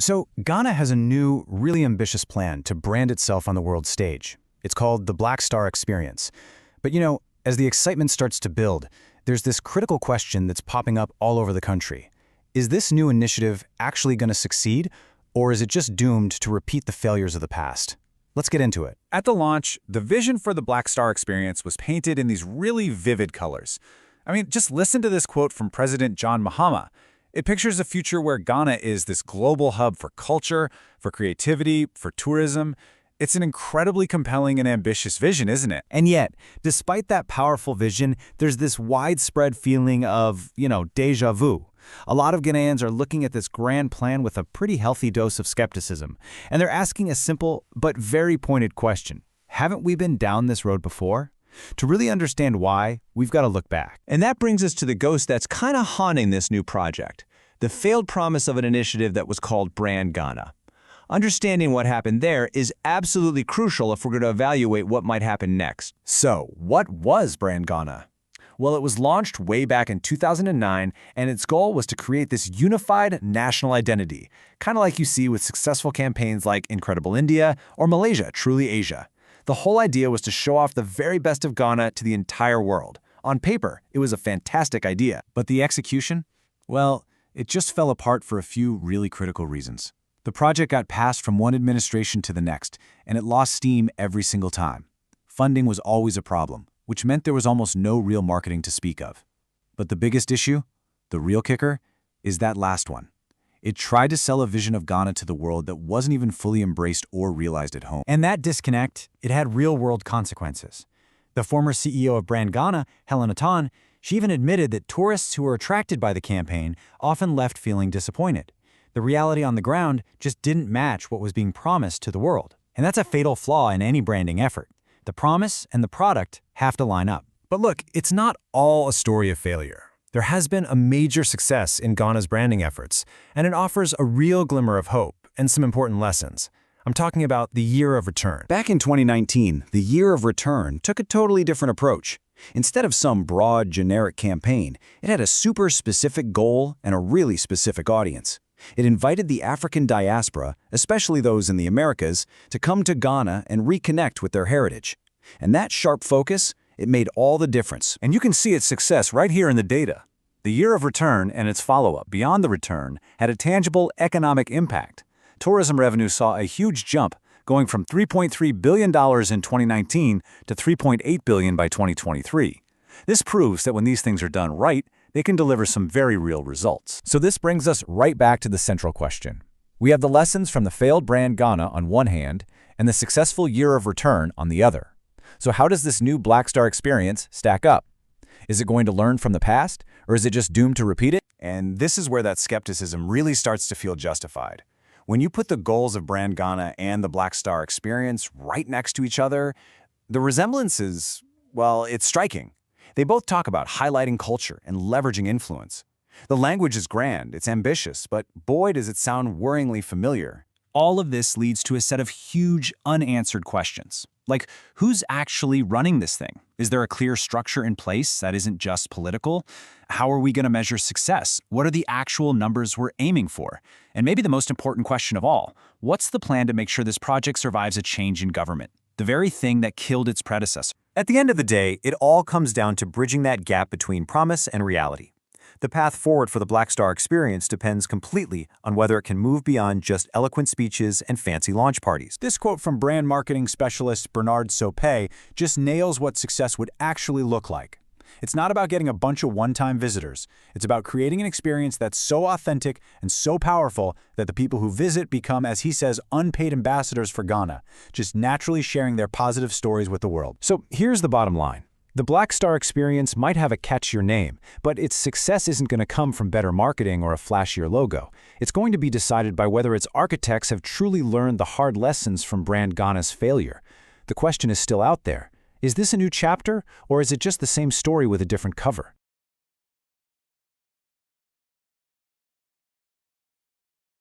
So Ghana has a new, really ambitious plan to brand itself on the world stage. It's called the Black Star Experience. But as the excitement starts to build, there's this critical question that's popping up all over the country. Is this new initiative actually going to succeed, or is it just doomed to repeat the failures of the past? Let's get into it. At the launch, the vision for the Black Star Experience was painted in these really vivid colors. I mean, just listen to this quote from President John Mahama. It pictures a future where Ghana is this global hub for culture, for creativity, for tourism. It's an incredibly compelling and ambitious vision, isn't it? And yet, despite that powerful vision, there's this widespread feeling of, déjà vu. A lot of Ghanaians are looking at this grand plan with a pretty healthy dose of skepticism, and they're asking a simple but very pointed question. Haven't we been down this road before? To really understand why, we've got to look back. And that brings us to the ghost that's kind of haunting this new project, the failed promise of an initiative that was called Brand Ghana. Understanding what happened there is absolutely crucial if we're going to evaluate what might happen next. So, what was Brand Ghana? Well, it was launched way back in 2009, and its goal was to create this unified national identity, kind of like you see with successful campaigns like Incredible India or Malaysia, Truly Asia. The whole idea was to show off the very best of Ghana to the entire world. On paper, it was a fantastic idea. But the execution? Well, it just fell apart for a few really critical reasons. The project got passed from one administration to the next, and it lost steam every single time. Funding was always a problem, which meant there was almost no real marketing to speak of. But the biggest issue, the real kicker, is that last one. It tried to sell a vision of Ghana to the world that wasn't even fully embraced or realized at home. And that disconnect, it had real-world consequences. The former CEO of Brand Ghana, Helen Oton, she even admitted that tourists who were attracted by the campaign often left feeling disappointed. The reality on the ground just didn't match what was being promised to the world. And that's a fatal flaw in any branding effort. The promise and the product have to line up. But look, it's not all a story of failure. There has been a major success in Ghana's branding efforts, and it offers a real glimmer of hope and some important lessons. I'm talking about the Year of Return. Back in 2019, the Year of Return took a totally different approach. Instead of some broad, generic campaign, it had a super specific goal and a really specific audience. It invited the African diaspora, especially those in the Americas, to come to Ghana and reconnect with their heritage. And that sharp focus, it made all the difference. And you can see its success right here in the data. The Year of Return and its follow-up, Beyond the Return, had a tangible economic impact. Tourism revenue saw a huge jump, going from $3.3 billion in 2019 to $3.8 billion by 2023. This proves that when these things are done right, they can deliver some very real results. So this brings us right back to the central question. We have the lessons from the failed Brand Ghana on one hand and the successful Year of Return on the other. So how does this new Black Star Experience stack up? Is it going to learn from the past, or is it just doomed to repeat it? And this is where that skepticism really starts to feel justified. When you put the goals of Brand Ghana and the Black Star Experience right next to each other, the resemblance is, well, it's striking. They both talk about highlighting culture and leveraging influence. The language is grand, it's ambitious, but boy does it sound worryingly familiar. All of this leads to a set of huge unanswered questions. Like, who's actually running this thing? Is there a clear structure in place that isn't just political? How are we going to measure success? What are the actual numbers we're aiming for? And maybe the most important question of all, what's the plan to make sure this project survives a change in government? The very thing that killed its predecessor. At the end of the day, it all comes down to bridging that gap between promise and reality. The path forward for the Black Star Experience depends completely on whether it can move beyond just eloquent speeches and fancy launch parties. This quote from brand marketing specialist Bernard Sopé just nails what success would actually look like. It's not about getting a bunch of one-time visitors. It's about creating an experience that's so authentic and so powerful that the people who visit become, as he says, unpaid ambassadors for Ghana, just naturally sharing their positive stories with the world. So here's the bottom line. The Black Star Experience might have a catchier name, but its success isn't going to come from better marketing or a flashier logo. It's going to be decided by whether its architects have truly learned the hard lessons from Brand Ghana's failure. The question is still out there. Is this a new chapter, or is it just the same story with a different cover?